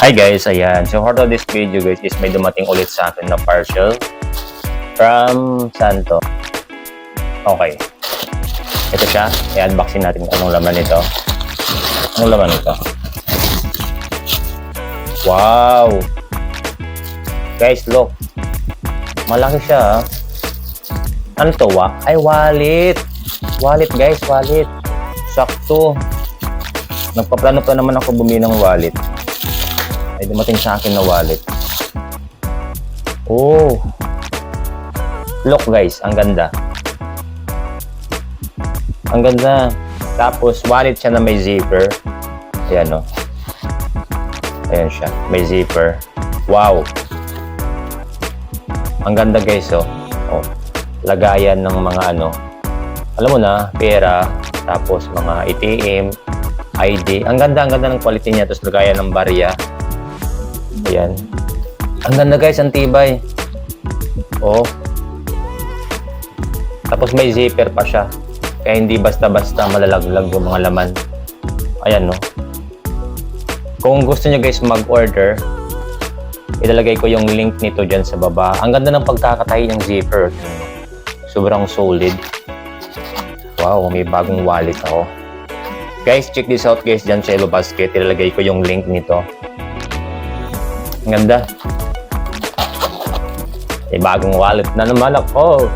Hi guys, ayan. So for this video guys is may dumating ulit sa akin na parcel from Santo. Okay. Ito siya. I-unboxing natin kung anong laman nito. Anong laman nito? Wow! Guys, look. Malaki siya. Ano to? Ay, wallet. Wallet guys, wallet. Sakto. Nagpaplano pa naman ako bumili ng wallet. Ay dumating sa akin na wallet. Oh. Look guys, ang ganda. Ang ganda. Tapos wallet siya na may zipper. Ayan oh. Ayan siya, may zipper. Wow. Ang ganda guys oh. Oh. Lagayan ng mga ano. Alam mo na, pera, tapos mga ATM, ID. Ang ganda ng quality niya. Tapos lagayan ng barya. Ayan. Ang ganda guys, ang tibay. Oh. Tapos may zipper pa siya. Kaya hindi basta-basta malalaglag yung mga laman. Ayan no. Kung gusto niyo guys mag-order, ilalagay ko yung link nito dyan sa baba. Ang ganda ng pagkakatahi ng zipper. Sobrang solid. Wow, may bagong wallet ako. Guys, check this out guys dyan sa Hello Basket. Ilalagay ko yung link nito. Ang ganda. May bagong wallet na naman ako.